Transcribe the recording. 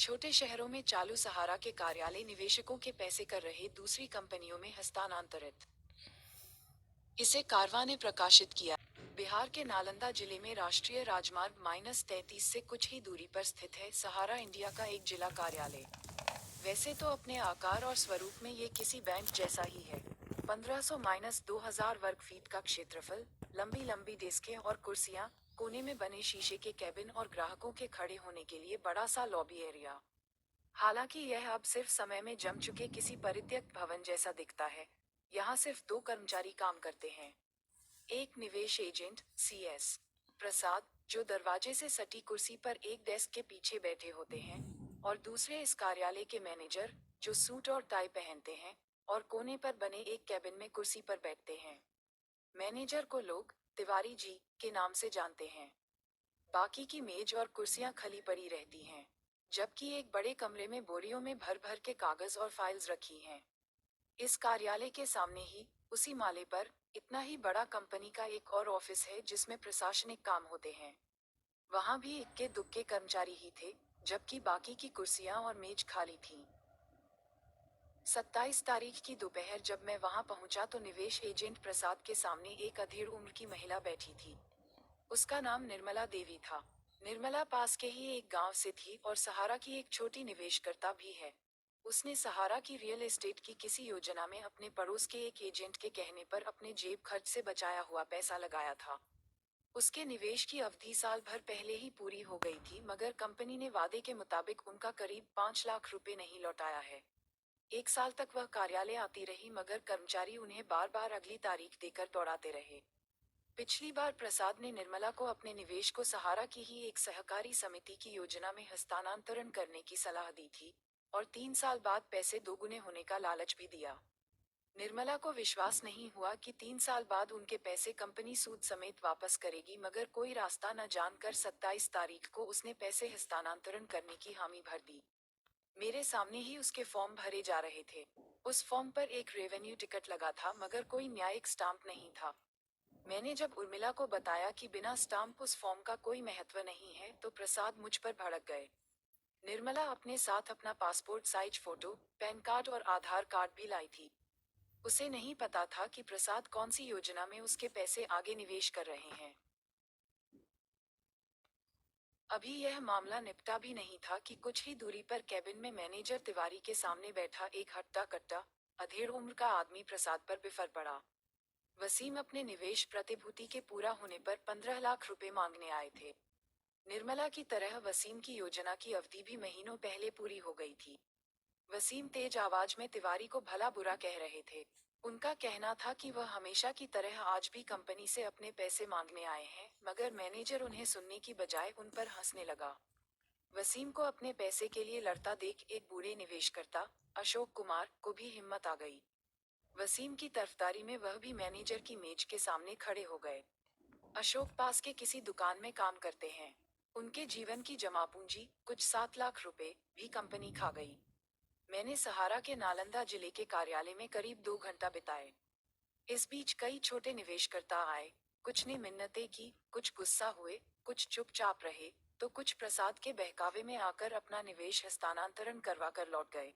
छोटे शहरों में चालू सहारा के कार्यालय निवेशकों के पैसे कर रहे दूसरी कंपनियों में हस्तांतरित। इसे कारवां ने प्रकाशित किया। बिहार के नालंदा जिले में राष्ट्रीय राजमार्ग -33 से कुछ ही दूरी पर स्थित है सहारा इंडिया का एक जिला कार्यालय। वैसे तो अपने आकार और स्वरूप में ये किसी बैंक जैसा ही है। 1500-2000 वर्ग फीट का क्षेत्रफल, लंबी लंबी डेस्कें और कुर्सियां, कोने में बने शीशे के कैबिन और ग्राहकों के खड़े होने के लिए बड़ा सा लॉबी एरिया। हालांकि यह अब सिर्फ समय में जम चुके किसी परित्यक्त भवन जैसा दिखता है। यहाँ सिर्फ दो कर्मचारी काम करते हैं। एक निवेश एजेंट CS प्रसाद, जो दरवाजे से सटी कुर्सी पर एक डेस्क के पीछे बैठे होते हैं, और दूसरे इस कार्यालय के मैनेजर, जो सूट और टाई पहनते हैं और कोने पर बने एक कैबिन में कुर्सी पर बैठते हैं। मैनेजर को लोग तिवारी जी के नाम से जानते हैं। बाकी की मेज और कुर्सियां खाली पड़ी रहती हैं, जबकि एक बड़े कमरे में बोरियों में भर भर के कागज और फाइल्स रखी हैं। इस कार्यालय के सामने ही, उसी माले पर, इतना ही बड़ा कंपनी का एक और ऑफिस है जिसमें प्रशासनिक काम होते हैं। वहां भी इक्के दुक्के कर्मचारी ही थे, जबकि बाकी की कुर्सियां और मेज खाली थीं। 27 तारीख की दोपहर जब मैं वहां पहुंचा तो निवेश एजेंट प्रसाद के सामने एक अधेड़ उम्र की महिला बैठी थी। उसका नाम निर्मला देवी था। निर्मला पास के ही एक गांव से थी और सहारा की एक छोटी निवेशकर्ता भी है। उसने सहारा की रियल एस्टेट की किसी योजना में अपने पड़ोस के एक एजेंट के कहने पर अपने जेब खर्च से बचाया हुआ पैसा लगाया था। उसके निवेश की अवधि साल भर पहले ही पूरी हो गई थी, मगर कंपनी ने वादे के मुताबिक उनका करीब 5 लाख रुपए नहीं लौटाया है। 1 साल तक वह कार्यालय आती रही, मगर कर्मचारी उन्हें बार बार अगली तारीख देकर दौड़ाते रहे। पिछली बार प्रसाद ने निर्मला को अपने निवेश को सहारा की ही एक सहकारी समिति की योजना में हस्तांतरण करने की सलाह दी थी, और 3 साल बाद पैसे दोगुने होने का लालच भी दिया। निर्मला को विश्वास नहीं हुआ कि 3 साल बाद उनके पैसे कंपनी सूद समेत वापस करेगी, मगर कोई रास्ता न जानकर 27 तारीख को उसने पैसे हस्तांतरण करने की हामी भर दी। मेरे सामने ही उसके फॉर्म भरे जा रहे थे। उस फॉर्म पर एक रेवेन्यू टिकट लगा था, मगर कोई न्यायिक स्टाम्प नहीं था। मैंने जब उर्मिला को बताया कि बिना स्टाम्प उस फॉर्म का कोई महत्व नहीं है, तो प्रसाद मुझ पर भड़क गए। निर्मला अपने साथ अपना passport size photo, pan card और आधार कार्ड भी लाई थी। उसे नहीं पता था कि प्रसाद कौन सी योजना में उसके पैसे आगे निवेश कर रहे हैं। अभी यह मामला निपटा भी नहीं था कि कुछ ही दूरी पर कैबिन में मैनेजर तिवारी के सामने बैठा एक हट्टा कट्टा, अधेड़ उम्र का आदमी प्रसाद पर बिफर पड़ा। वसीम अपने निवेश प्रतिभूति के पूरा होने पर 15 लाख रुपए मांगने आए थे। निर्मला की तरह वसीम की योजना की अवधि भी महीनों पहले पूरी हो गई थी। वसीम तेज आवाज में तिवारी को भला बुरा कह रहे थे। उनका कहना था कि वह हमेशा की तरह आज भी कंपनी से अपने पैसे मांगने आए हैं, मगर मैनेजर उन्हें सुनने की बजाय उन पर हंसने लगा। वसीम को अपने पैसे के लिए लड़ता देख एक बूढ़े निवेशकर्ता, अशोक कुमार, को भी हिम्मत आ गई। वसीम की तरफदारी में वह भी मैनेजर की मेज के सामने खड़े हो गए। अशोक पास के किसी दुकान में काम करते हैं। उनके जीवन की जमा पूंजी, कुछ 7 लाख रुपए, भी कंपनी खा गई। मैंने सहारा के नालंदा जिले के कार्यालय में करीब 2 घंटा बिताए। इस बीच कई छोटे निवेशकर्ता आए। कुछ ने मिन्नतें की, कुछ गुस्सा हुए, कुछ चुपचाप रहे, तो कुछ प्रसाद के बहकावे में आकर अपना निवेश हस्तांतरण करवा कर लौट गए।